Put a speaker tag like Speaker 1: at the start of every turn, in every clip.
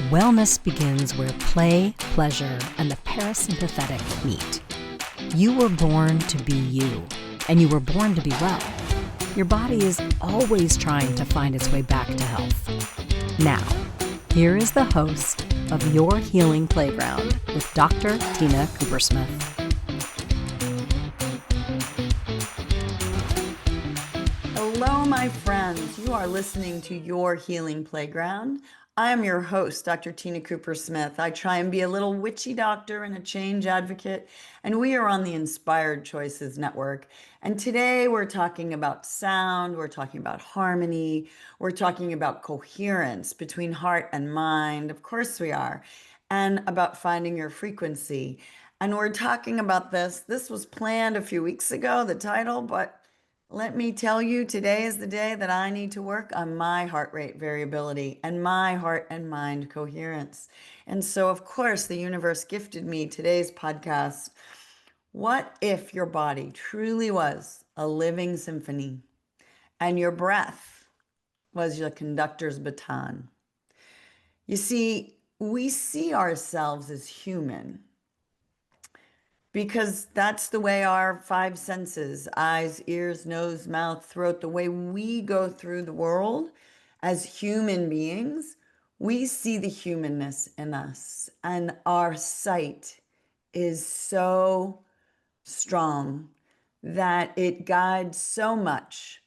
Speaker 1: Wellness begins where play, pleasure, and the parasympathetic meet. You were born to be you, and you were born to be well. Your body is always trying to find its way back to health. Now, here is the host of Your Healing Playground with Dr. Tina Coopersmith.
Speaker 2: Hello, my friends. You are listening to Your Healing Playground. I am your host, Dr. Tina Coopersmith. I try and be a little witchy doctor and a change advocate, and we are on the Inspired Choices Network. And today we're talking about sound, we're talking about harmony, we're talking about coherence between heart and mind. Of course we are. And about finding your frequency. And we're talking about this. This was planned a few weeks ago, the title, but let me tell you, today is the day that I need to work on my heart rate variability and my heart and mind coherence. And so, of course, the universe gifted me today's podcast. What if your body truly was a living symphony and your breath was your conductor's baton? You see, we see ourselves as human, because that's the way our five senses, eyes, ears, nose, mouth, throat, the way we go through the world as human beings, we see the humanness in us. And our sight is so strong that it guides so much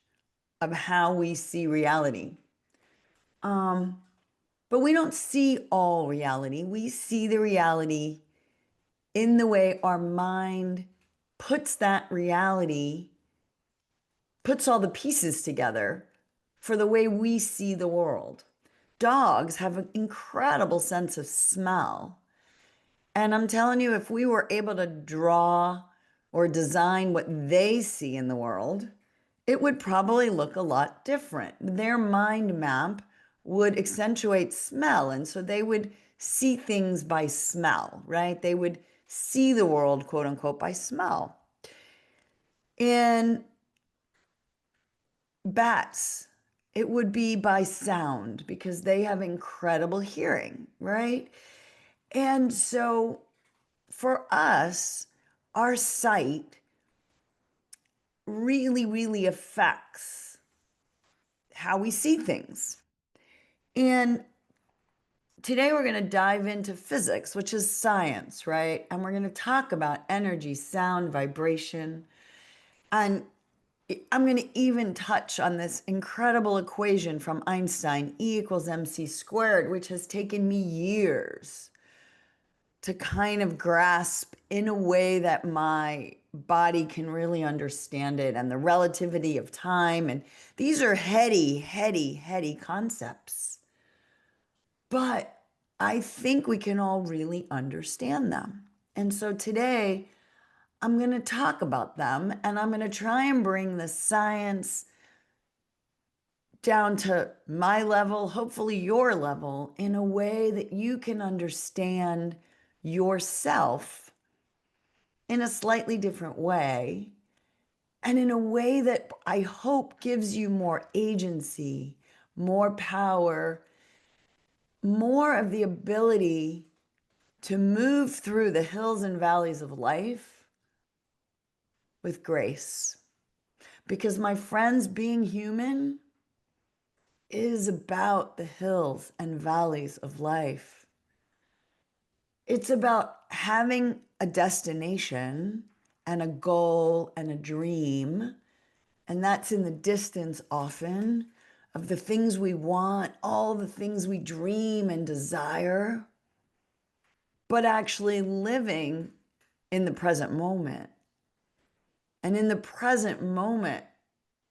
Speaker 2: of how we see reality. But we don't see all reality. We see the reality in the way our mind puts that reality, puts all the pieces together for the way we see the world. Dogs have an incredible sense of smell. And I'm telling you, if we were able to draw or design what they see in the world, it would probably look a lot different. Their mind map would accentuate smell. And so they would see things by smell, right? They would see the world, quote unquote, by smell. In bats, it would be by sound because they have incredible hearing, right? And so for us, our sight really affects how we see things. And today we're going to dive into physics, which is science, right? And we're going to talk about energy, sound, vibration. And I'm going to even touch on this incredible equation from Einstein, E equals mc squared, which has taken me years to kind of grasp in a way that my body can really understand it, and the relativity of time. And these are heady concepts. But I think we can all really understand them. And so today, I'm going to talk about them, and I'm going to try and bring the science down to my level, hopefully your level, in a way that you can understand yourself in a slightly different way, and in a way that I hope gives you more agency, more power, more of the ability to move through the hills and valleys of life with grace. Because, my friends, being human is about the hills and valleys of life. It's about having a destination and a goal and a dream, and that's in the distance often of the things we want, all the things we dream and desire, but actually living in the present moment. And in the present moment,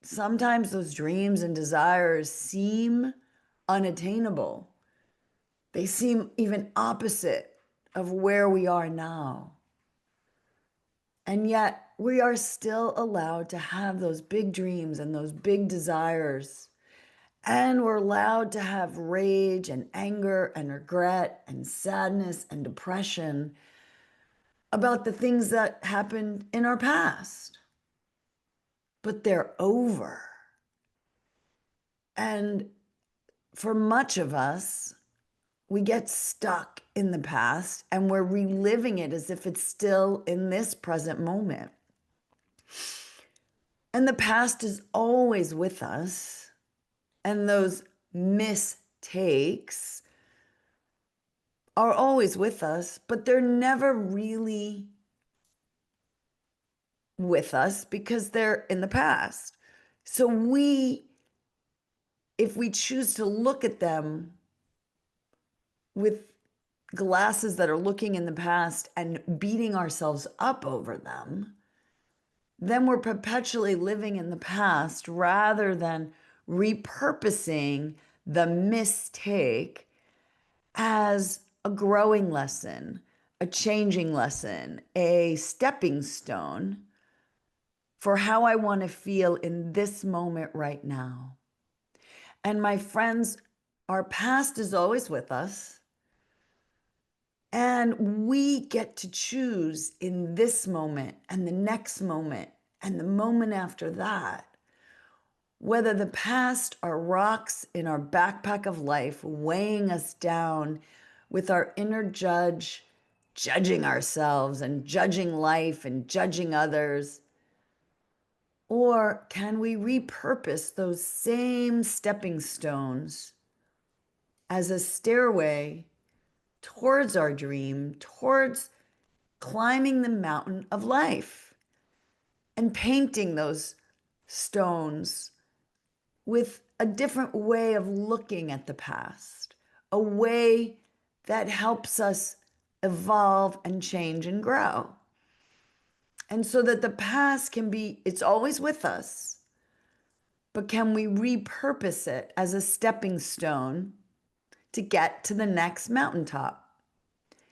Speaker 2: sometimes those dreams and desires seem unattainable. They seem even opposite of where we are now. And yet we are still allowed to have those big dreams and those big desires. And we're allowed to have rage and anger and regret and sadness and depression about the things that happened in our past. But they're over. And for much of us, we get stuck in the past and we're reliving it as if it's still in this present moment. And the past is always with us. And those mistakes are always with us, but they're never really with us because they're in the past. So if we choose to look at them with glasses that are looking in the past and beating ourselves up over them, then we're perpetually living in the past rather than repurposing the mistake as a growing lesson, a changing lesson, a stepping stone for how I want to feel in this moment right now. And my friends, our past is always with us. And we get to choose in this moment and the next moment and the moment after that, whether the past are rocks in our backpack of life, weighing us down with our inner judge, judging ourselves and judging life and judging others. Or can we repurpose those same stepping stones as a stairway towards our dream, towards climbing the mountain of life and painting those stones with a different way of looking at the past, a way that helps us evolve and change and grow. And so that the past can be, it's always with us, but can we repurpose it as a stepping stone to get to the next mountaintop?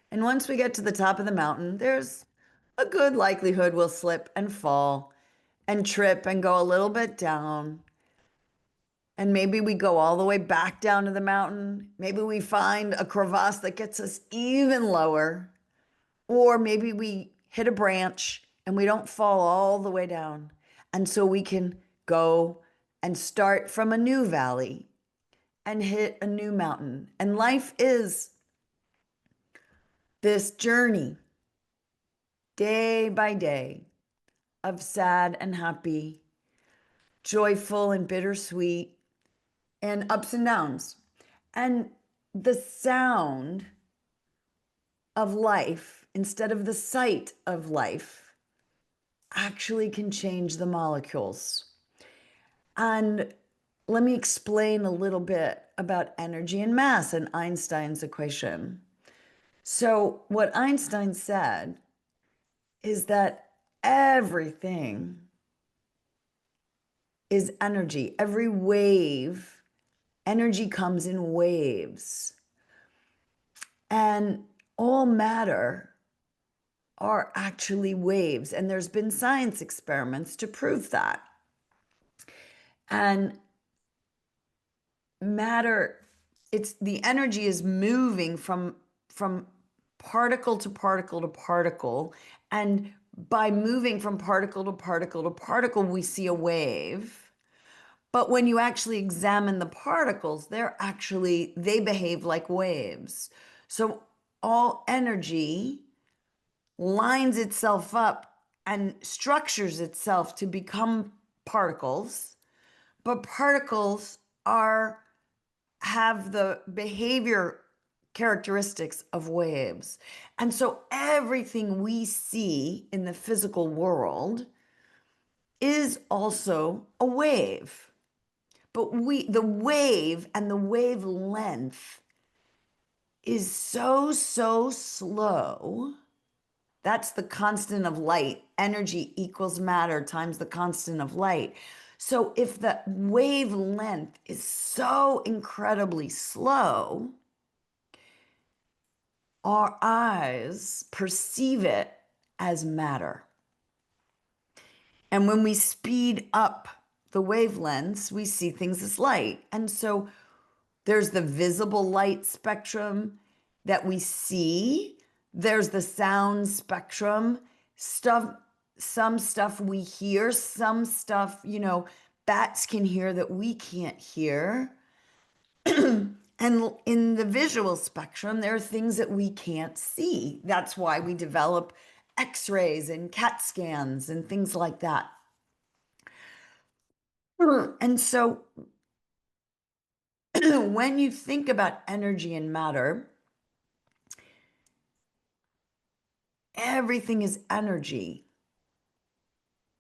Speaker 2: And once we get to the top of the mountain, there's a good likelihood we'll slip and fall and trip and go a little bit down. And maybe we go all the way back down to the mountain. Maybe we find a crevasse that gets us even lower. Or maybe we hit a branch and we don't fall all the way down. And so we can go and start from a new valley and hit a new mountain. And life is this journey, day by day, of sad and happy, joyful and bittersweet, and ups and downs. And the sound of life, instead of the sight of life, actually can change the molecules. And let me explain a little bit about energy and mass and Einstein's equation. So what Einstein said is that everything is energy. Every wave, energy comes in waves. And all matter are actually waves. And there's been science experiments to prove that. And matter, it's the energy is moving from particle to particle to particle. And by moving from particle to particle to particle, we see a wave. But when you actually examine the particles, they behave like waves. So all energy lines itself up and structures itself to become particles, but particles have the behavior characteristics of waves. And so everything we see in the physical world is also a wave. But the wave and the wavelength is so slow. That's the constant of light. Energy equals matter times the constant of light. So if the wavelength is so incredibly slow, our eyes perceive it as matter. And when we speed up the wavelengths, we see things as light. And so there's the visible light spectrum that we see. There's the sound spectrum, some stuff we hear, some stuff, bats can hear that we can't hear. And in the visual spectrum, there are things that we can't see. That's why we develop x-rays and CAT scans and things like that. And so when you think about energy and matter, everything is energy.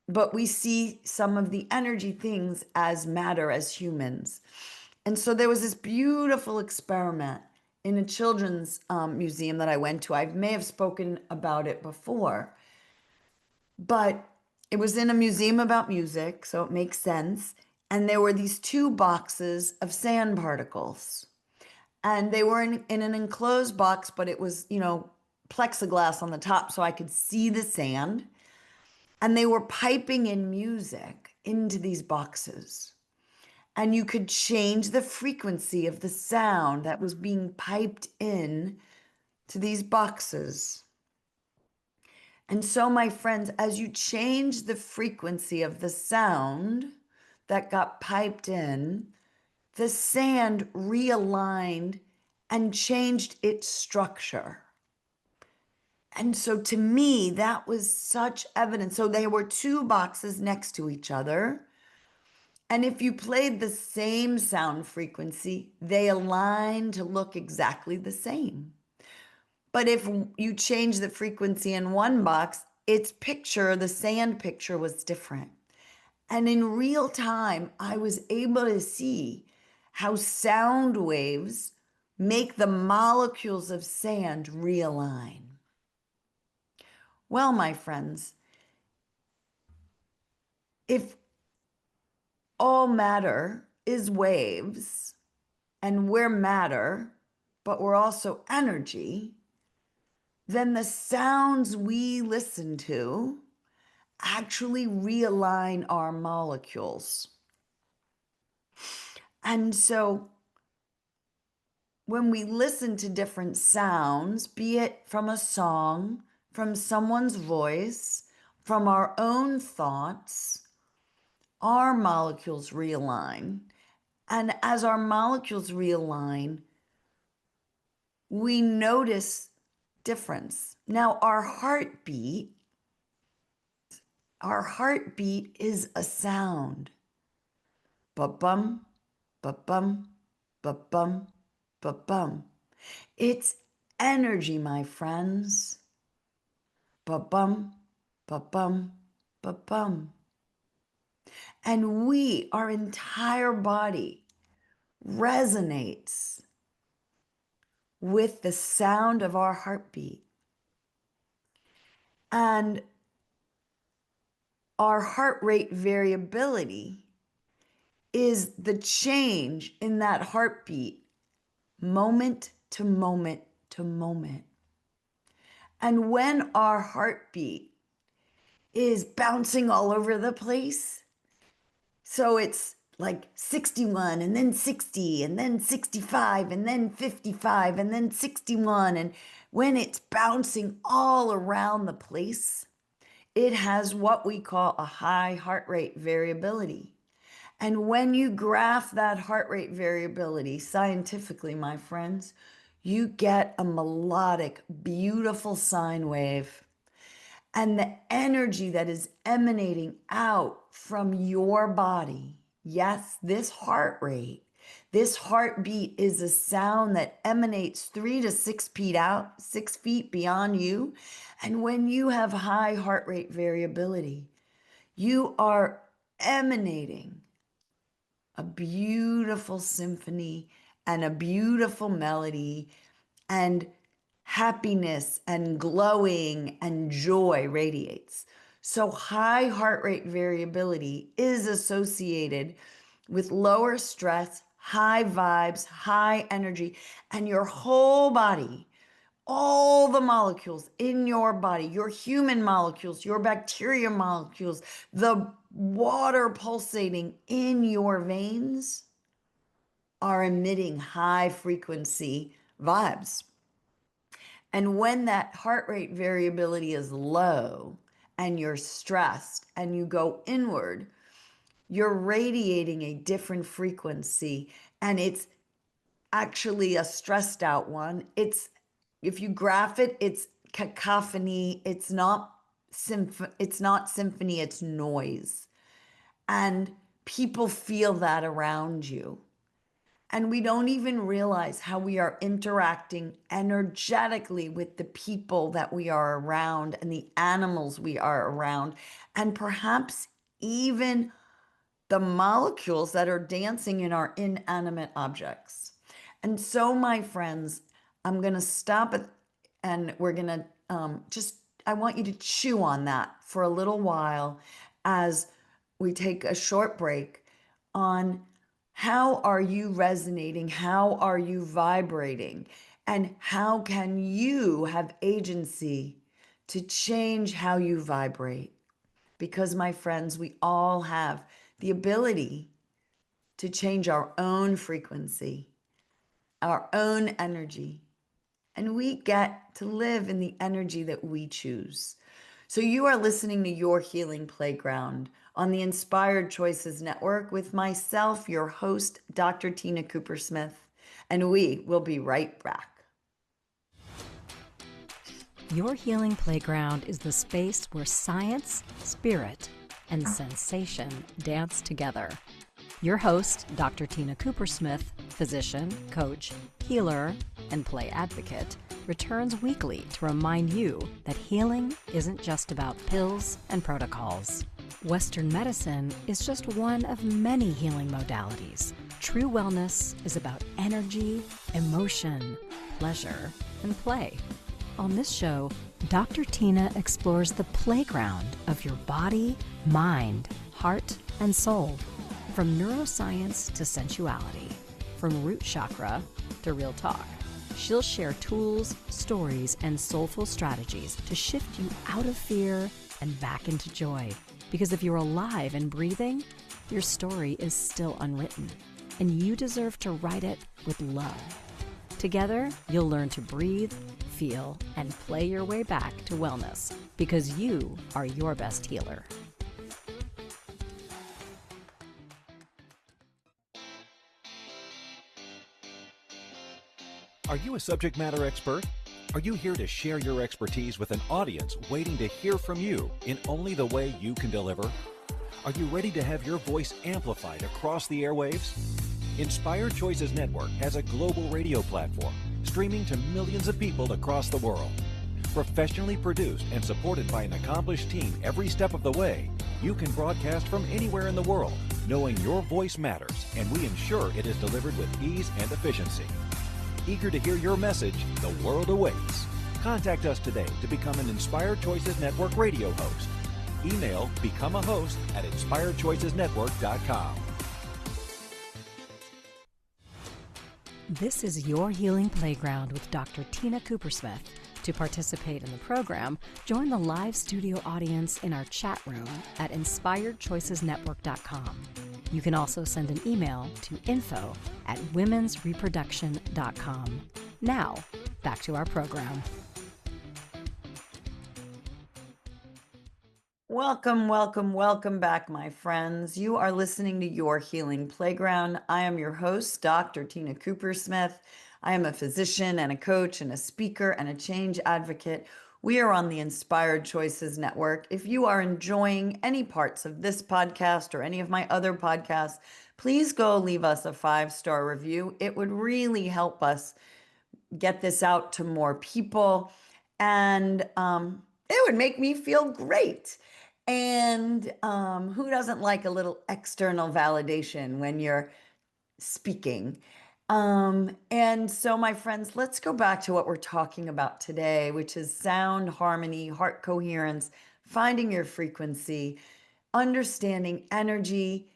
Speaker 2: But we see some of the energy things as matter as humans. And so there was this beautiful experiment in a children's museum that I went to. I may have spoken about it before, but it was in a museum about music, so it makes sense. And there were these two boxes of sand particles. And they were in an enclosed box, but it was, plexiglass on the top so I could see the sand. And they were piping in music into these boxes. And you could change the frequency of the sound that was being piped in to these boxes. And so, my friends, as you change the frequency of the sound that got piped in, the sand realigned and changed its structure. And so to me, that was such evidence. So there were two boxes next to each other. And if you played the same sound frequency, they align to look exactly the same. But if you change the frequency in one box, its picture, the sand picture, was different. And in real time, I was able to see how sound waves make the molecules of sand realign. Well, my friends, if all matter is waves, and we're matter, but we're also energy, then the sounds we listen to actually realign our molecules. And so when we listen to different sounds, be it from a song, from someone's voice, from our own thoughts, our molecules realign. And as our molecules realign, we notice difference. Now, our heartbeat is a sound. Ba-bum, ba-bum, ba-bum, ba-bum. It's energy, my friends. Ba-bum, ba-bum, ba-bum. And our entire body resonates with the sound of our heartbeat. And our heart rate variability is the change in that heartbeat moment to moment to moment. And when our heartbeat is bouncing all over the place, so it's like 61 and then 60 and then 65 and then 55 and then 61. And when it's bouncing all around the place, it has what we call a high heart rate variability. And when you graph that heart rate variability scientifically, my friends, you get a melodic, beautiful sine wave. And the energy that is emanating out from your body, yes, this heart rate, this heartbeat is a sound that emanates 3 to 6 feet out, 6 feet beyond you. And when you have high heart rate variability, you are emanating a beautiful symphony and a beautiful melody, and happiness and glowing and joy radiates. So high heart rate variability is associated with lower stress, high vibes, high energy, and your whole body, all the molecules in your body, your human molecules, your bacteria molecules, the water pulsating in your veins are emitting high frequency vibes. And when that heart rate variability is low and you're stressed and you go inward, you're radiating a different frequency, and it's actually a stressed out one. If you graph it, it's cacophony. It's not symphony, it's noise. And people feel that around you. And we don't even realize how we are interacting energetically with the people that we are around and the animals we are around, and perhaps even the molecules that are dancing in our inanimate objects. And so, my friends, I'm going to stop it and we're going to I want you to chew on that for a little while as we take a short break on how are you resonating? How are you vibrating? And how can you have agency to change how you vibrate? Because, my friends, we all have the ability to change our own frequency, our own energy, and we get to live in the energy that we choose. So, you are listening to Your Healing Playground on the Inspired Choices Network with myself, your host, Dr. Tina Coopersmith, and we will be right back.
Speaker 1: Your Healing Playground is the space where science, spirit, and sensation dance together. Your host, Dr. Tina Coopersmith, physician, coach, healer, and play advocate, returns weekly to remind you that healing isn't just about pills and protocols. Western medicine is just one of many healing modalities. True wellness is about energy, emotion, pleasure, and play. On this show, Dr. Tina explores the playground of your body, mind, heart, and soul. From neuroscience to sensuality, from root chakra to real talk. She'll share tools, stories, and soulful strategies to shift you out of fear and back into joy. Because if you're alive and breathing, your story is still unwritten, and you deserve to write it with love. Together, you'll learn to breathe, feel, and play your way back to wellness, because you are your best healer.
Speaker 3: Are you a subject matter expert? Are you here to share your expertise with an audience waiting to hear from you in only the way you can deliver? Are you ready to have your voice amplified across the airwaves? Inspired Choices Network has a global radio platform streaming to millions of people across the world. Professionally produced and supported by an accomplished team every step of the way, you can broadcast from anywhere in the world, knowing your voice matters, and we ensure it is delivered with ease and efficiency. Eager to hear your message, the world awaits. Contact us today to become an Inspired Choices Network radio host. Email becomeahost@inspiredchoicesnetwork.com.
Speaker 1: This is Your Healing Playground with Dr. Tina Coopersmith. To participate in the program, join the live studio audience in our chat room at inspiredchoicesnetwork.com. You can also send an email to info@womensreproduction.com. Now, back to our program.
Speaker 2: Welcome, welcome, welcome back, my friends. You are listening to Your Healing Playground. I am your host, Dr. Tina Coopersmith. I am a physician and a coach and a speaker and a change advocate. We are on the Inspired Choices Network. If you are enjoying any parts of this podcast or any of my other podcasts, please go leave us a 5-star review. It would really help us get this out to more people, and it would make me feel great. And who doesn't like a little external validation when you're speaking? And so, my friends, let's go back to what we're talking about today, which is sound harmony, heart coherence, finding your frequency, understanding energy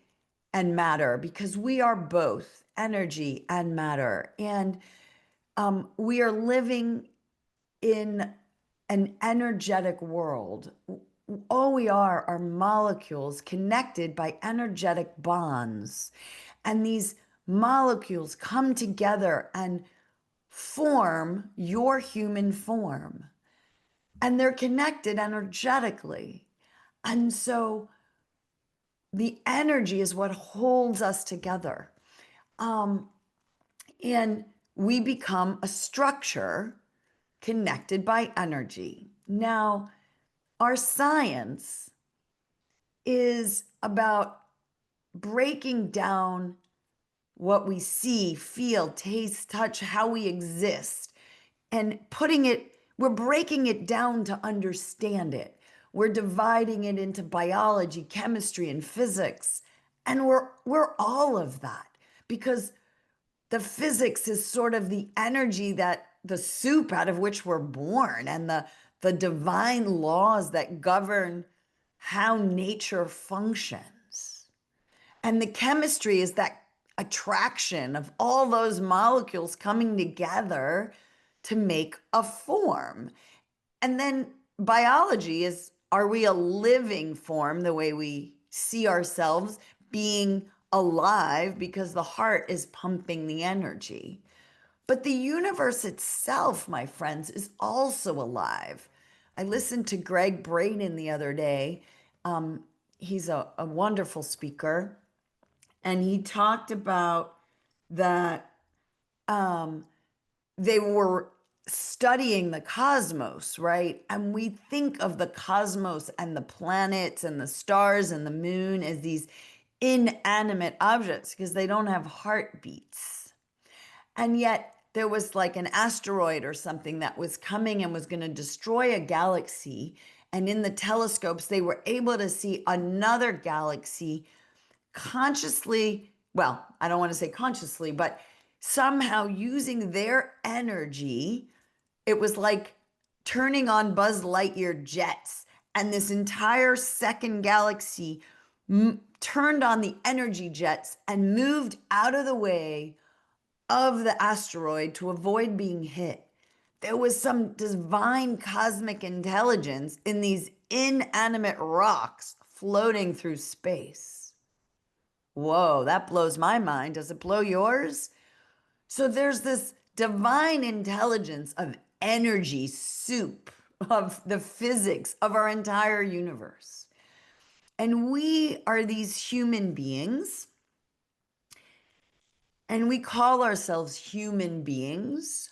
Speaker 2: and matter, because we are both energy and matter. And we are living in an energetic world. All we are molecules connected by energetic bonds. And these molecules come together and form your human form. And they're connected energetically. And so the energy is what holds us together. And we become a structure connected by energy. Now, our science is about breaking down what we see, feel, taste, touch, how we exist, and we're breaking it down to understand it. We're dividing it into biology, chemistry, and physics. And we're all of that, because the physics is sort of the energy, that the soup out of which we're born, and the divine laws that govern how nature functions. And the chemistry is that attraction of all those molecules coming together to make a form. And then biology is, are we a living form, the way we see ourselves being alive because the heart is pumping the energy? But the universe itself, my friends, is also alive. I listened to Greg Braden the other day. He's a wonderful speaker. And he talked about that they were studying the cosmos, right? And we think of the cosmos and the planets and the stars and the moon as these inanimate objects because they don't have heartbeats. And yet there was like an asteroid or something that was coming and was going to destroy a galaxy. And in the telescopes, they were able to see another galaxy consciously, well, I don't want to say consciously, but somehow using their energy. It was like turning on Buzz Lightyear jets, and this entire second galaxy turned on the energy jets and moved out of the way of the asteroid to avoid being hit. There was some divine cosmic intelligence in these inanimate rocks floating through space. Whoa, that blows my mind. Does it blow yours? So there's this divine intelligence of energy soup, of the physics of our entire universe. And we are these human beings, and we call ourselves human beings.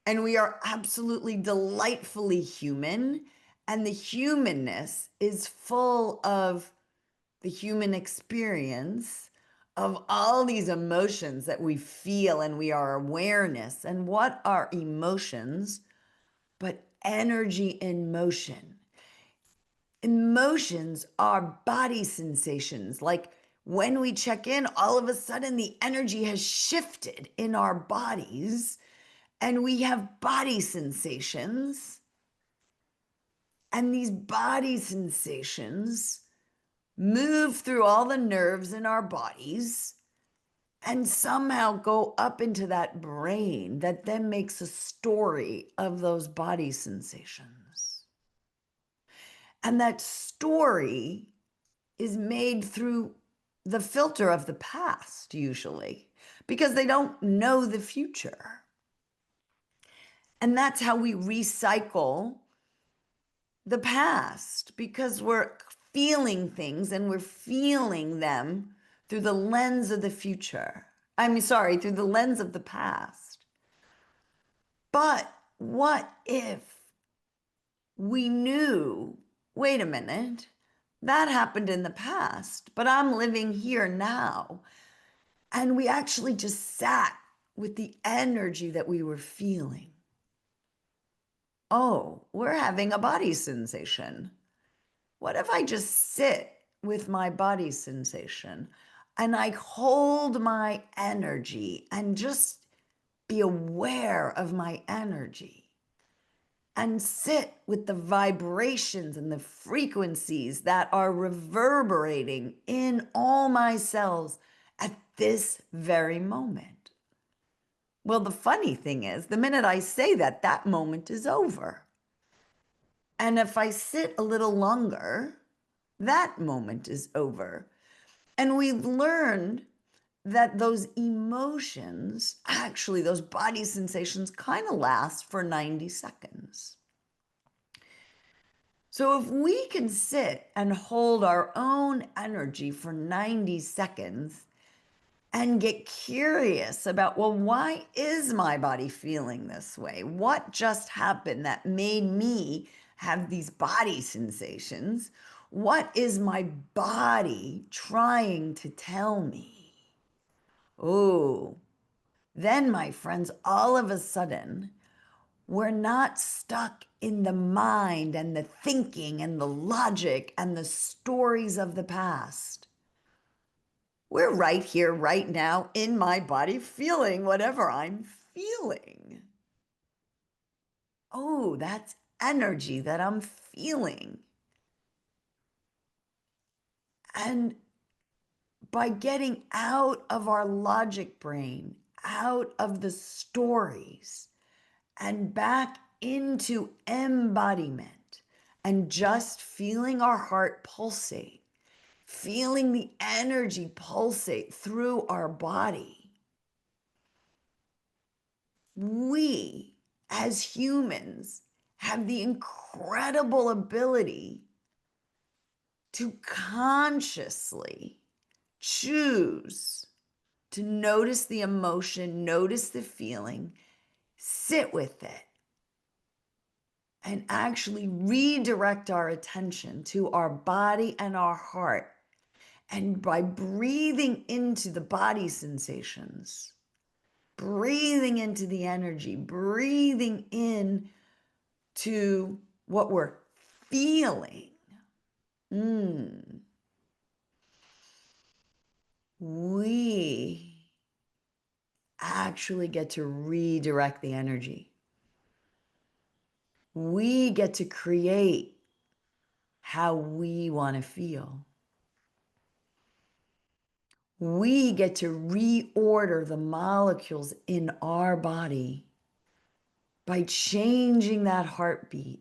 Speaker 2: And we are absolutely delightfully human. And the humanness is full of the human experience of all these emotions that we feel, and we are awareness. And what are emotions but energy in motion? Emotions are body sensations. Like when we check in, all of a sudden the energy has shifted in our bodies and we have body sensations. And these body sensations move through all the nerves in our bodies and somehow go up into that brain that then makes a story of those body sensations. And that story is made through the filter of the past, usually, because they don't know the future. And that's how we recycle the past, because we're feeling things and we're feeling them through the lens of the future. Through the lens of the past. But what if we knew, wait a minute, that happened in the past, but I'm living here now. And we actually just sat with the energy that we were feeling. Oh, we're having a body sensation. What if I just sit with my body sensation and I hold my energy and just be aware of my energy and sit with the vibrations and the frequencies that are reverberating in all my cells at this very moment? Well, the funny thing is, the minute I say that, that moment is over. And if I sit a little longer, that moment is over. And we've learned that those emotions, actually those body sensations, kind of last for 90 seconds. So if we can sit and hold our own energy for 90 seconds, and get curious about, well, why is my body feeling this way? What just happened that made me have these body sensations? What is my body trying to tell me? Oh, then, my friends, all of a sudden, we're not stuck in the mind and the thinking and the logic and the stories of the past. We're right here, right now, in my body, feeling whatever I'm feeling. Oh, that's energy that I'm feeling. And by getting out of our logic brain, out of the stories, and back into embodiment, and just feeling our heart pulsate, feeling the energy pulsate through our body, we as humans have the incredible ability to consciously choose to notice the emotion, notice the feeling, sit with it, and actually redirect our attention to our body and our heart. And by breathing into the body sensations, breathing into the energy, breathing in to what we're feeling, we actually get to redirect the energy. We get to create how we want to feel. We get to reorder the molecules in our body by changing that heartbeat,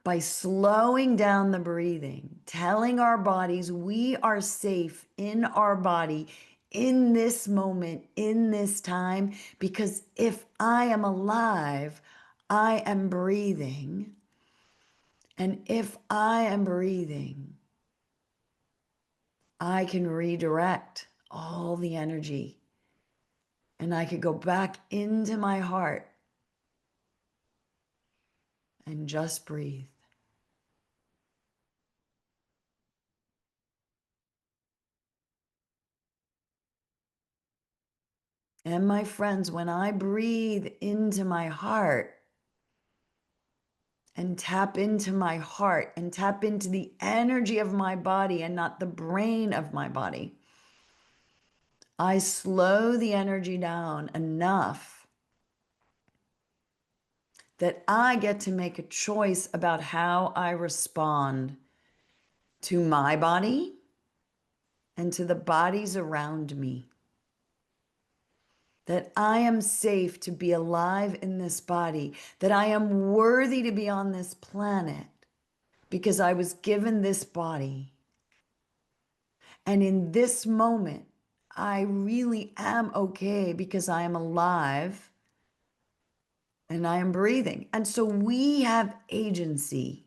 Speaker 2: by slowing down the breathing, telling our bodies we are safe in our body in this moment, in this time, because if I am alive, I am breathing. And if I am breathing, I can redirect all the energy and I could go back into my heart and just breathe. And my friends, when I breathe into my heart and tap into my heart and tap into the energy of my body and not the brain of my body, I slow the energy down enough that I get to make a choice about how I respond to my body and to the bodies around me. That I am safe to be alive in this body, that I am worthy to be on this planet because I was given this body. And in this moment, I really am okay because I am alive and I am breathing. And so we have agency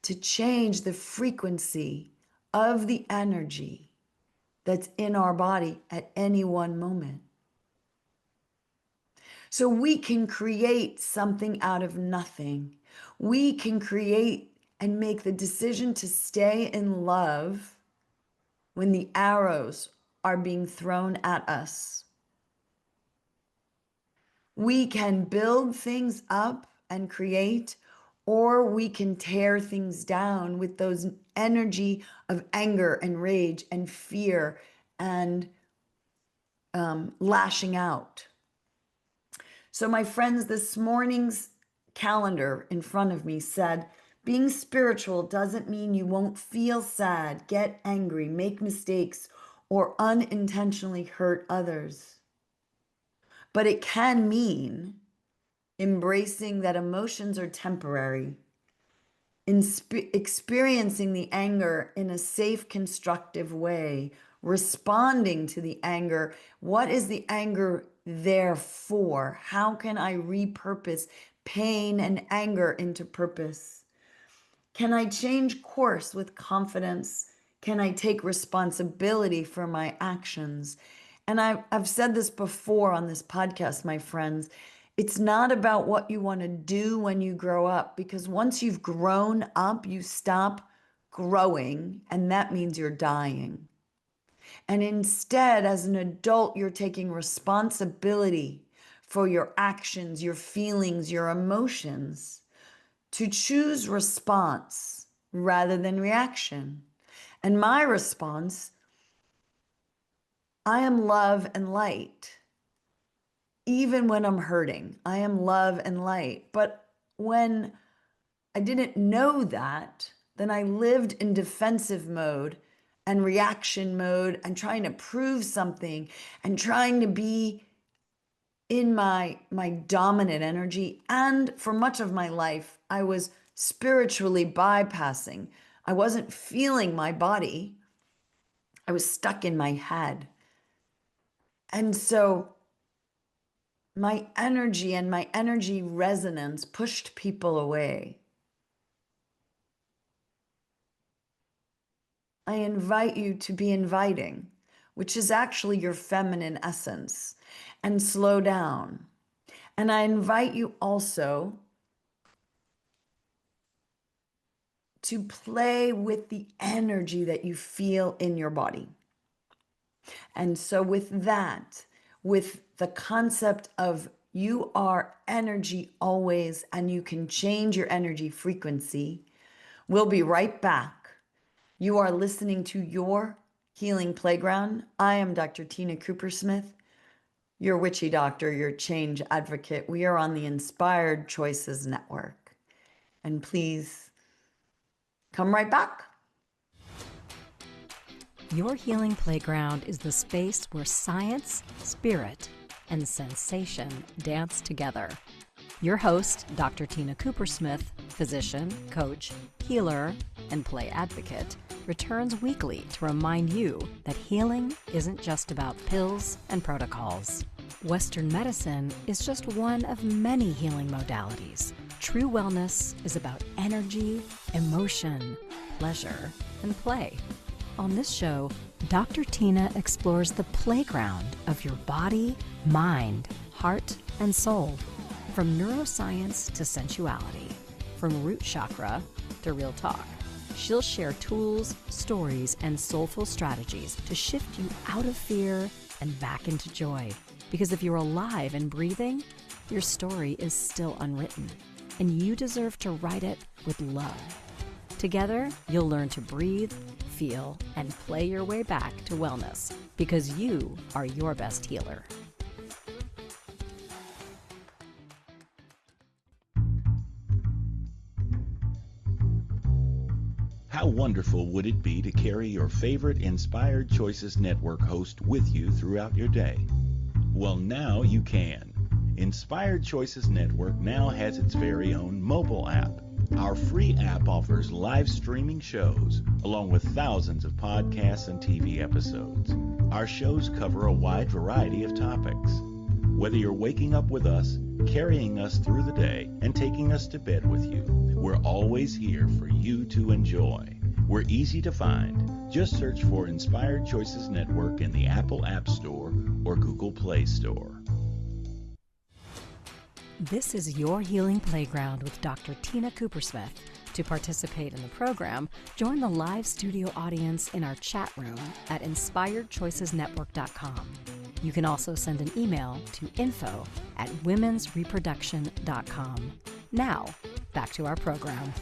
Speaker 2: to change the frequency of the energy that's in our body at any one moment. So we can create something out of nothing. We can create and make the decision to stay in love when the arrows are being thrown at us. We can build things up and create, or we can tear things down with those energy of anger and rage and fear and lashing out. So my friends, this morning's calendar in front of me said, being spiritual doesn't mean you won't feel sad, get angry, make mistakes, or unintentionally hurt others. But it can mean embracing that emotions are temporary, experiencing the anger in a safe, constructive way, responding to the anger. What is the anger there for? How can I repurpose pain and anger into purpose? Can I change course with confidence? can I take responsibility for my actions? And I've said this before on this podcast, my friends. It's not about what you want to do when you grow up, because once you've grown up, you stop growing, and that means you're dying. And instead, as an adult, you're taking responsibility for your actions, your feelings, your emotions, to choose response rather than reaction. And my response, I am love and light. Even when I'm hurting, I am love and light. But when I didn't know that, then I lived in defensive mode and reaction mode and trying to prove something and trying to be in my dominant energy. And for much of my life, I was spiritually bypassing. I wasn't feeling my body. I was stuck in my head. And so my energy and my energy resonance pushed people away. I invite you to be inviting, which is actually your feminine essence, and slow down. And I invite you also to play with the energy that you feel in your body. And so with that, with the concept of you are energy always, and you can change your energy frequency, we'll be right back. You are listening to Your Healing Playground. I am Dr. Tina Coopersmith, your witchy doctor, your change advocate. We are on the Inspired Choices Network. And please come right back.
Speaker 1: Your Healing Playground is the space where science, spirit, and sensation dance together. Your host, Dr. Tina Coopersmith, physician, coach, healer, and play advocate, returns weekly to remind you that healing isn't just about pills and protocols. Western medicine is just one of many healing modalities. True wellness is about energy, emotion, pleasure, and play. On this show, Dr. Tina explores the playground of your body, mind, heart, and soul. From neuroscience to sensuality, from root chakra to real talk. She'll share tools, stories, and soulful strategies to shift you out of fear and back into joy. Because if you're alive and breathing, your story is still unwritten, and you deserve to write it with love. Together, you'll learn to breathe, feel, and play your way back to wellness, because you are your best healer.
Speaker 4: How wonderful would it be to carry your favorite Inspired Choices Network host with you throughout your day? Well, now you can. Inspired Choices Network now has its very own mobile app. Our free app offers live streaming shows, along with thousands of podcasts and TV episodes. Our shows cover a wide variety of topics. Whether you're waking up with us, carrying us through the day, and taking us to bed with you, we're always here for you to enjoy. We're easy to find. Just search for Inspired Choices Network in the Apple App Store or Google Play Store.
Speaker 1: This is Your Healing Playground with Dr. Tina Coopersmith. To participate in the program, join the live studio audience in our chat room at inspiredchoicesnetwork.com. You can also send an email to info@womensreproduction.com. Now, back to our program.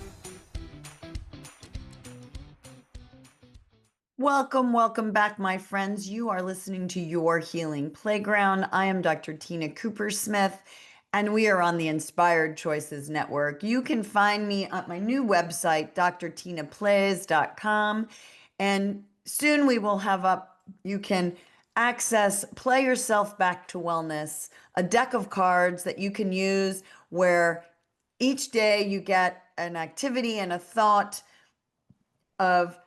Speaker 2: Welcome back, my friends. You are listening to Your Healing Playground. I am Dr. Tina Coopersmith, and we are on the Inspired Choices Network. You can find me at my new website, drtinaplays.com, and soon we will have up, you can access Play Yourself Back to Wellness, a deck of cards that you can use where each day you get an activity and a thought of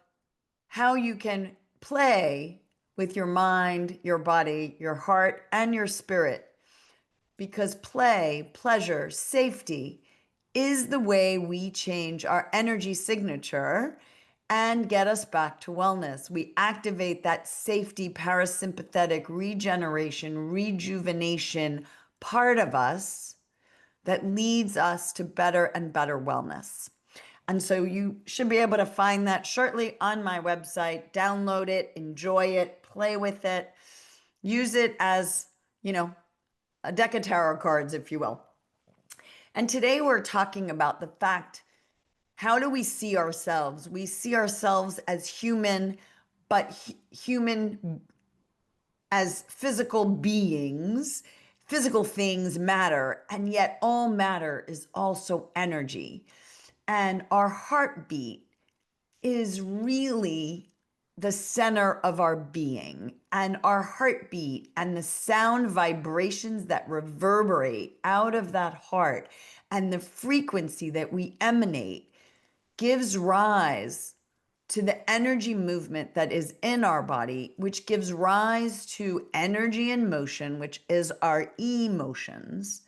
Speaker 2: how you can play with your mind, your body, your heart, and your spirit. Because play, pleasure, safety is the way we change our energy signature and get us back to wellness. We activate that safety, parasympathetic, regeneration, rejuvenation part of us that leads us to better and better wellness. And so you should be able to find that shortly on my website. Download it, enjoy it, play with it, use it as, a deck of tarot cards, if you will. And today we're talking about the fact, how do we see ourselves? We see ourselves as human, but human as physical beings. Physical things matter, and yet all matter is also energy. And our heartbeat is really the center of our being, and our heartbeat and the sound vibrations that reverberate out of that heart and the frequency that we emanate gives rise to the energy movement that is in our body, which gives rise to energy and motion, which is our emotions.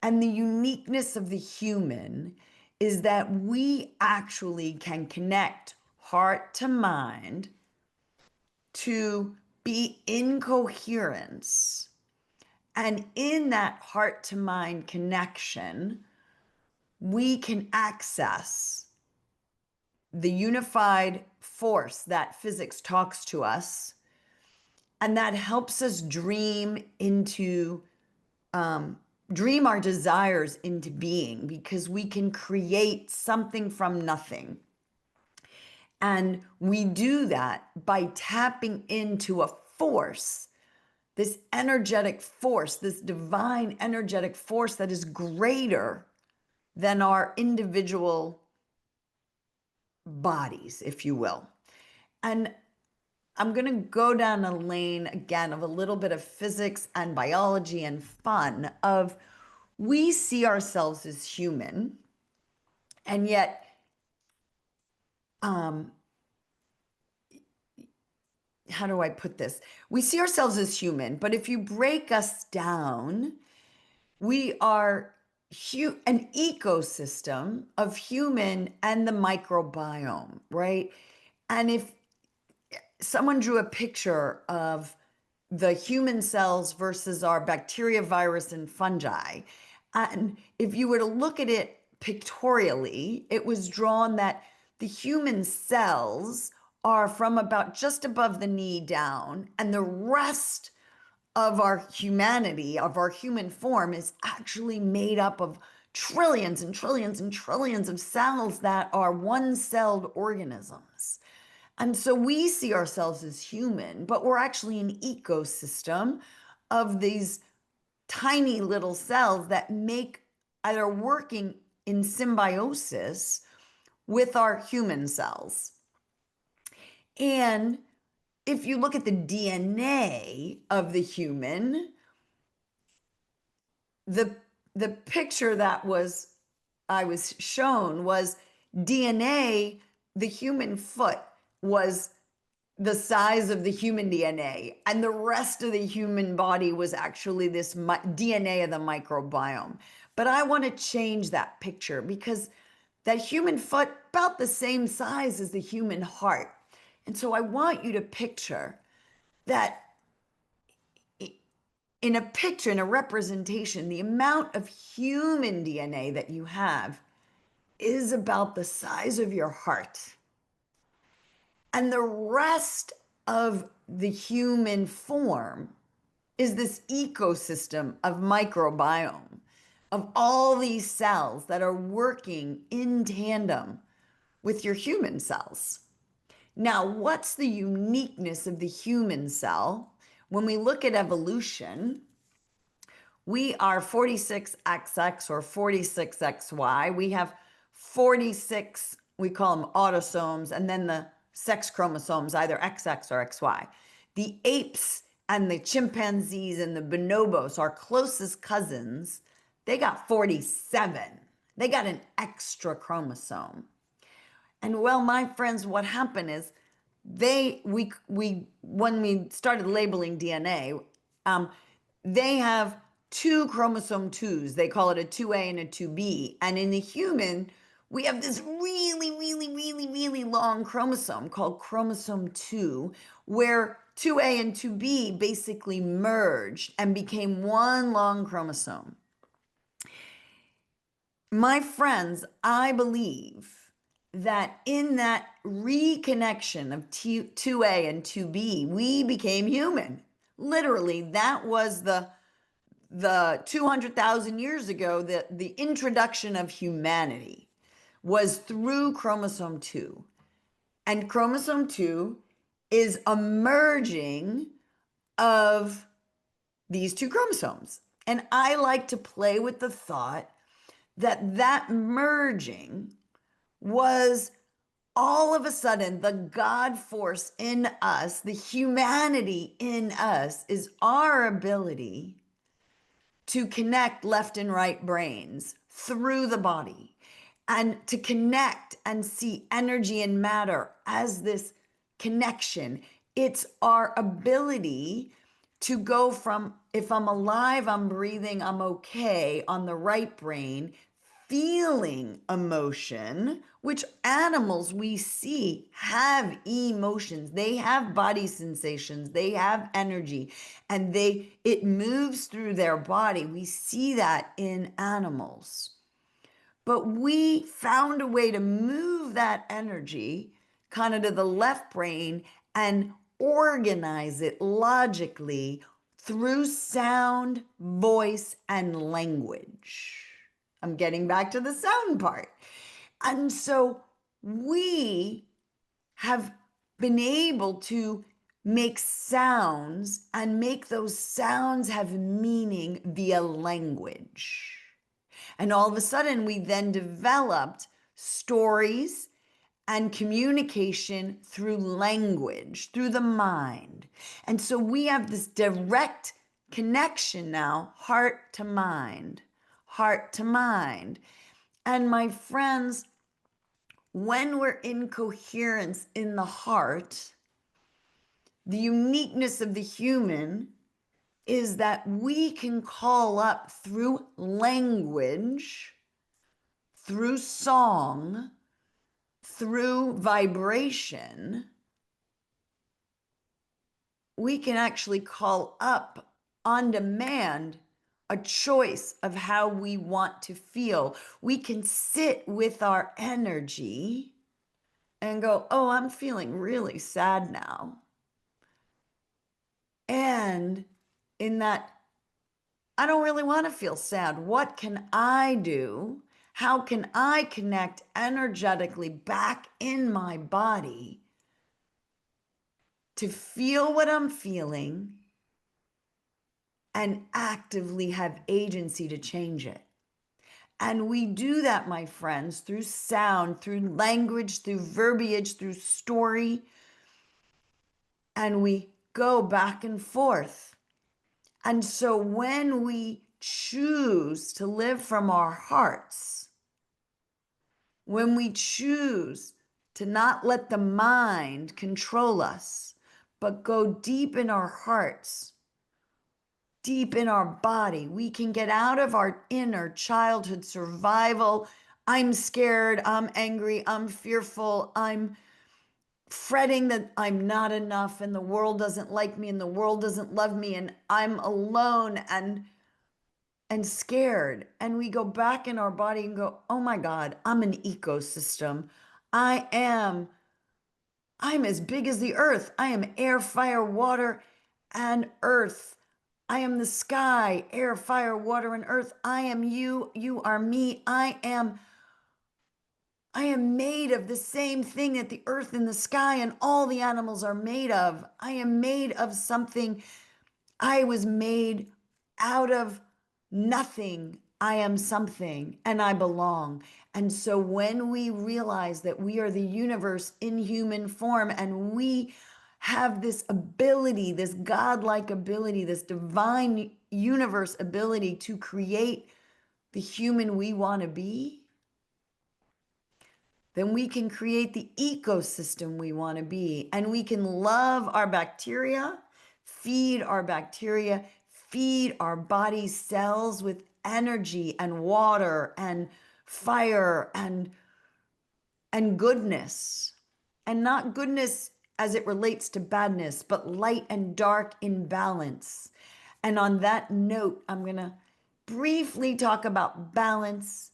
Speaker 2: And the uniqueness of the human is that we actually can connect heart to mind to be in coherence. And in that heart to mind connection, we can access the unified force that physics talks to us. And that helps us dream our desires into being, because we can create something from nothing. And we do that by tapping into a force, this energetic force, this divine energetic force that is greater than our individual bodies, if you will. And I'm going to go down a lane again of a little bit of physics and biology and fun of, we see ourselves as human, and yet how do I put this? We see ourselves as human, but if you break us down, we are an ecosystem of human and the microbiome, right? And if someone drew a picture of the human cells versus our bacteria, virus, and fungi, and if you were to look at it pictorially, it was drawn that the human cells are from about just above the knee down, and the rest of our humanity, of our human form, is actually made up of trillions and trillions and trillions of cells that are one-celled organisms. And so we see ourselves as human, but we're actually an ecosystem of these tiny little cells that are working in symbiosis with our human cells. And if you look at the DNA of the human, the picture that I was shown was DNA. The human foot was the size of the human DNA, and the rest of the human body was actually this DNA of the microbiome. But I want to change that picture, because that human foot about the same size as the human heart. And so I want you to picture that in a picture, in a representation, the amount of human DNA that you have is about the size of your heart. And the rest of the human form is this ecosystem of microbiome, of all these cells that are working in tandem with your human cells. Now, what's the uniqueness of the human cell? When we look at evolution, we are 46XX or 46XY. We have 46, we call them autosomes, and then the sex chromosomes, either XX or XY. The apes and the chimpanzees and the bonobos, our closest cousins, they got 47. They got an extra chromosome. And well, my friends, what happened is when we started labeling DNA, they have two chromosome twos. They call it a 2A and a 2B. And in the human, we have this really, really, really, really long chromosome called chromosome 2, where 2A and 2B basically merged and became one long chromosome. My friends, I believe that in that reconnection of 2A and 2B, we became human. Literally, that was the 200,000 years ago, the introduction of humanity was through chromosome 2. And chromosome 2 is a merging of these two chromosomes. And I like to play with the thought that that merging was all of a sudden the God force in us, the humanity in us, is our ability to connect left and right brains through the body and to connect and see energy and matter as this connection. It's our ability to go from, if I'm alive, I'm breathing, I'm okay on the right brain, feeling emotion, which animals we see have emotions. They have body sensations, they have energy, and it moves through their body. We see that in animals. But we found a way to move that energy kind of to the left brain and organize it logically through sound, voice, and language. I'm getting back to the sound part. And so we have been able to make sounds and make those sounds have meaning via language. And all of a sudden, we then developed stories and communication through language, through the mind. And so we have this direct connection now, heart to mind, heart to mind. And my friends, when we're in coherence in the heart, the uniqueness of the human is that we can call up through language, through song, through vibration, we can actually call up on demand a choice of how we want to feel. We can sit with our energy and go, oh, I'm feeling really sad now. And in that, I don't really want to feel sad. What can I do? How can I connect energetically back in my body to feel what I'm feeling and actively have agency to change it? And we do that, my friends, through sound, through language, through verbiage, through story. And we go back and forth. And so when we choose to live from our hearts, when we choose to not let the mind control us, but go deep in our hearts, deep in our body, we can get out of our inner childhood survival. I'm scared, I'm angry, I'm fearful, I'm fretting that I'm not enough and the world doesn't like me and the world doesn't love me and I'm alone and scared. And we go back in our body and go, oh my God, I'm an ecosystem. I'm as big as the earth. I am air, fire, water, and earth. I am the sky, air, fire, water, and earth. I am you. You are me. I am made of the same thing that the earth and the sky and all the animals are made of. I am made of something. I was made out of nothing. I am something and I belong. And so when we realize that we are the universe in human form and we have this ability, this godlike ability, this divine universe ability to create the human we want to be, then we can create the ecosystem we want to be. And we can love our bacteria, feed our bacteria, feed our body cells with energy and water and fire and and goodness, and not goodness as it relates to badness, but light and dark in balance. And on that note, I'm going to briefly talk about balance,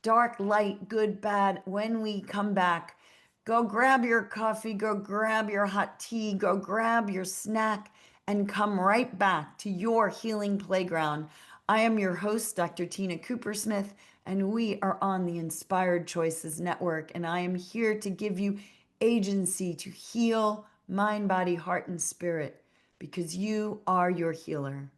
Speaker 2: dark, light, good, bad. When we come back, go grab your coffee, go grab your hot tea, go grab your snack, and come right back to your healing playground. I am your host, Dr. Tina Coopersmith, and we are on the Inspired Choices Network, and I am here to give you agency to heal mind, body, heart, and spirit, because you are your healer.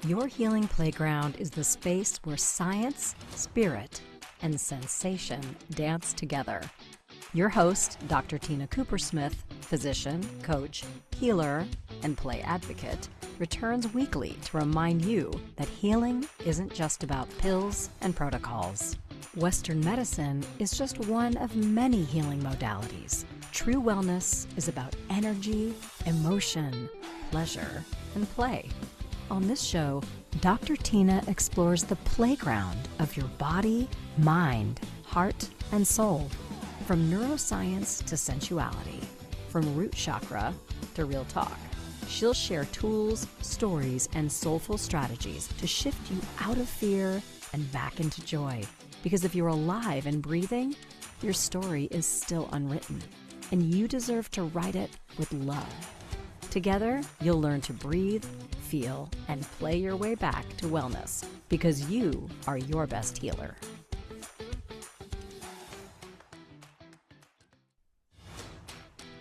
Speaker 1: Your healing playground is the space where science, spirit, and sensation dance together. Your host, Dr. Tina Coopersmith, physician, coach, healer, and play advocate, returns weekly to remind you that healing isn't just about pills and protocols. Western medicine is just one of many healing modalities. True wellness is about energy, emotion, pleasure, and play. On this show, Dr. Tina explores the playground of your body, mind, heart, and soul. From neuroscience to sensuality, from root chakra to real talk. She'll share tools, stories, and soulful strategies to shift you out of fear and back into joy. Because if you're alive and breathing, your story is still unwritten, and you deserve to write it with love. Together, you'll learn to breathe, feel, and play your way back to wellness, because you are your best healer.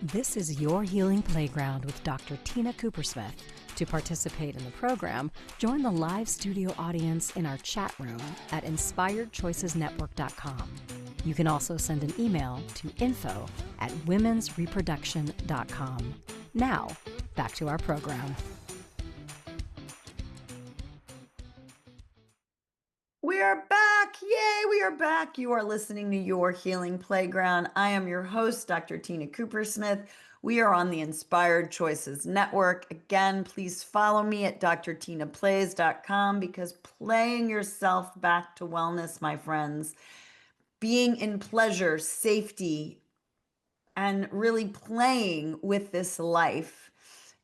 Speaker 1: This is Your Healing Playground with Dr. Tina Coopersmith. To participate in the program, join the live studio audience in our chat room at inspiredchoicesnetwork.com. You can also send an email to info@womensreproduction.com. Now, back to our program.
Speaker 2: We are back. Yay, we are back. You are listening to Your Healing Playground. I am your host, Dr. Tina Coopersmith. We are on the Inspired Choices Network. Again, please follow me at drtinaplays.com, because playing yourself back to wellness, my friends, being in pleasure, safety, and really playing with this life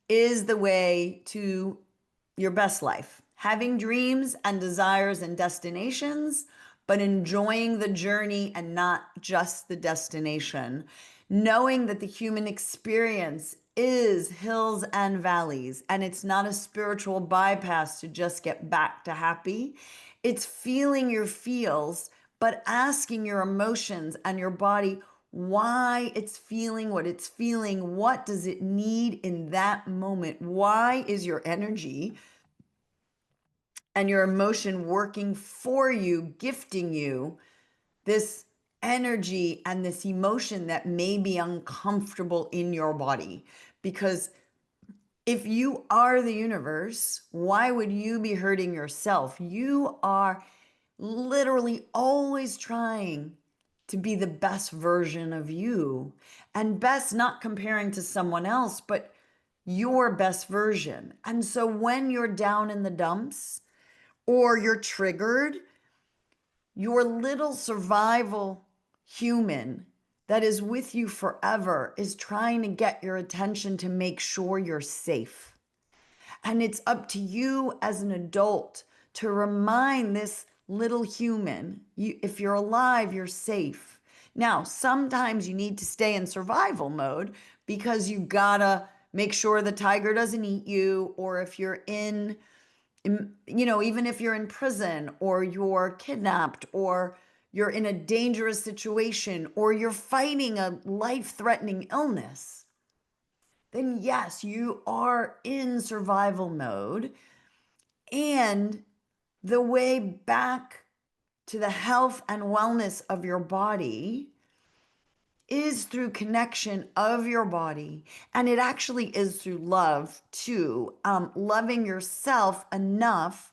Speaker 2: is the way to your best life. Having dreams and desires and destinations, but enjoying the journey and not just the destination. Knowing that the human experience is hills and valleys, and it's not a spiritual bypass to just get back to happy. It's feeling your feels, but asking your emotions and your body why it's feeling what it's feeling. What does it need in that moment? Why is your energy and your emotion working for you, gifting you this energy and this emotion that may be uncomfortable in your body? Because if you are the universe, why would you be hurting yourself? You are literally always trying to be the best version of you, and best not comparing to someone else, but your best version. And so when you're down in the dumps or you're triggered, your little survival human that is with you forever is trying to get your attention to make sure you're safe. And it's up to you as an adult to remind this little human, if you're alive, you're safe. Now, sometimes you need to stay in survival mode because you gotta make sure the tiger doesn't eat you, or if you're in, even if you're in prison or you're kidnapped or you're in a dangerous situation or you're fighting a life-threatening illness, then yes, you are in survival mode. And the way back to the health and wellness of your body is through connection of your body. And it actually is through love too. Loving yourself enough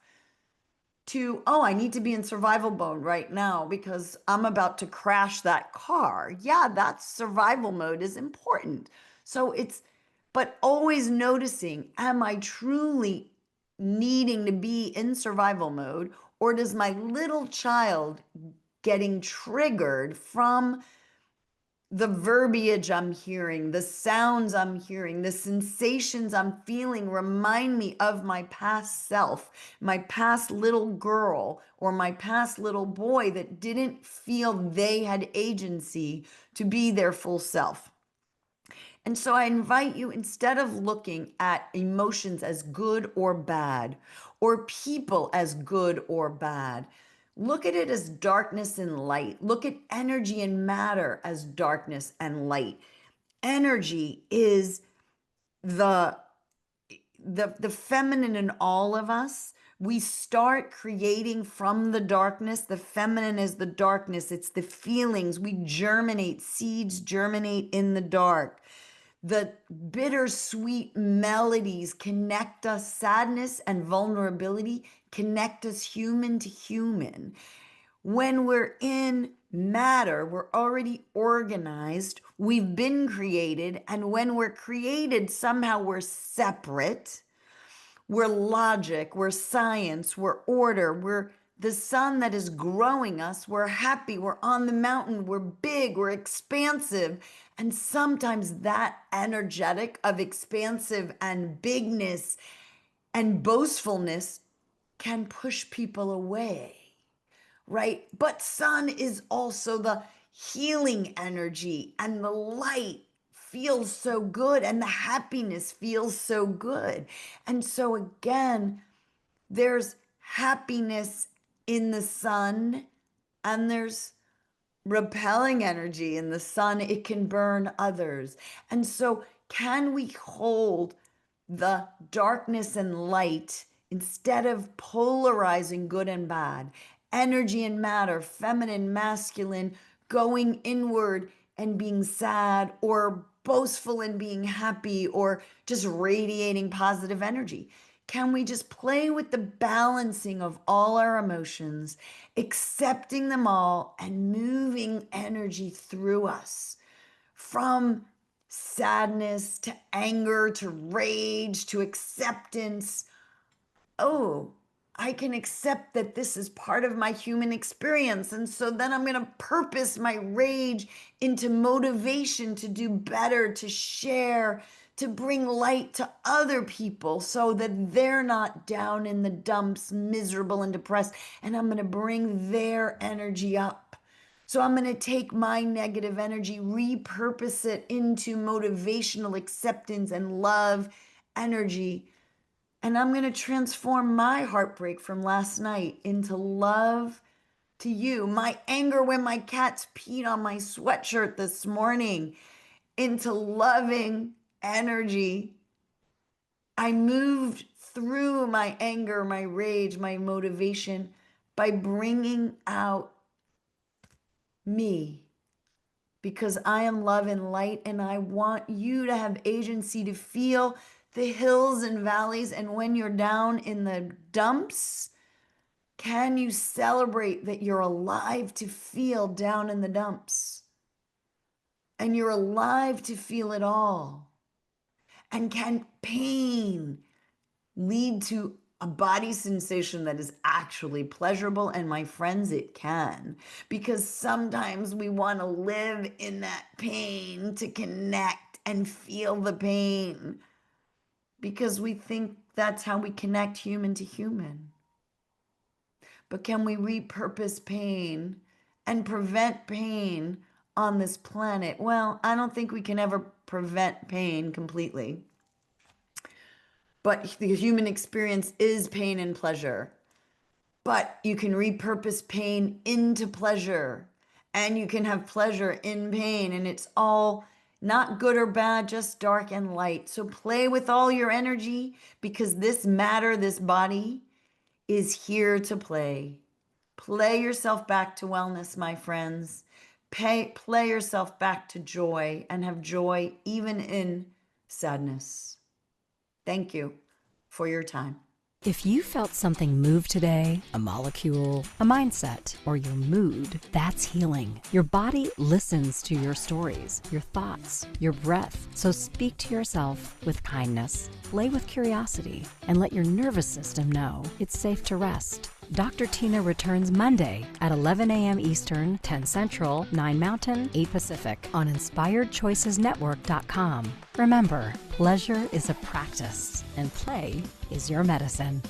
Speaker 2: to, I need to be in survival mode right now because I'm about to crash that car. Yeah, that survival mode is important. But always noticing, am I truly needing to be in survival mode, or does my little child getting triggered from the verbiage I'm hearing, the sounds I'm hearing, the sensations I'm feeling remind me of my past self, my past little girl or my past little boy that didn't feel they had agency to be their full self. And so I invite you, instead of looking at emotions as good or bad, or people as good or bad, look at it as darkness and light. Look at energy and matter as darkness and light. Energy is the feminine in all of us. We start creating from the darkness. The feminine is the darkness. It's the feelings. We germinate. Seeds germinate in the dark. The bittersweet melodies connect us. Sadness and vulnerability connect us human to human. When we're in matter, we're already organized. We've been created. And when we're created, somehow we're separate. We're logic, we're science, we're order, we're the sun that is growing us. We're happy, we're on the mountain, we're big, we're expansive. And sometimes that energetic of expansive and bigness and boastfulness can push people away, right? But sun is also the healing energy, and the light feels so good, and the happiness feels so good. And so again, there's happiness in the sun, and there's repelling energy in the sun. It can burn others. And so can we hold the darkness and light instead of polarizing good and bad, energy and matter, feminine, masculine, going inward and being sad, or boastful and being happy, or just radiating positive energy? Can we just play with the balancing of all our emotions, accepting them all, and moving energy through us from sadness to anger to rage to acceptance? Oh, I can accept that this is part of my human experience. And so then I'm going to purpose my rage into motivation to do better, to share, to bring light to other people so that they're not down in the dumps, miserable and depressed. And I'm going to bring their energy up. So I'm going to take my negative energy, repurpose it into motivational acceptance and love energy. And I'm going to transform my heartbreak from last night into love to you. My anger when my cats peed on my sweatshirt this morning into loving energy. I moved through my anger, my rage, my motivation by bringing out me, because I am love and light, and I want you to have agency to feel the hills and valleys. And when you're down in the dumps, can you celebrate that you're alive to feel down in the dumps? And you're alive to feel it all. And can pain lead to a body sensation that is actually pleasurable? And my friends, it can. Because sometimes we want to live in that pain to connect and feel the pain, because we think that's how we connect human to human. But can we repurpose pain and prevent pain on this planet? Well, I don't think we can ever prevent pain completely. But the human experience is pain and pleasure. But you can repurpose pain into pleasure, and you can have pleasure in pain, and it's all not good or bad, just dark and light. So play with all your energy, because this matter, this body, is here to play. Play yourself back to wellness, my friends. Play yourself back to joy, and have joy even in sadness. Thank you for your time.
Speaker 1: If you felt something move today, a molecule, a mindset, or your mood, that's healing. Your body listens to your stories, your thoughts, your breath. So speak to yourself with kindness, play with curiosity, and let your nervous system know it's safe to rest. Dr. Tina returns Monday at 11 a.m. Eastern, 10 Central, 9 Mountain, 8 Pacific on InspiredChoicesNetwork.com. Remember, pleasure is a practice and play is your medicine.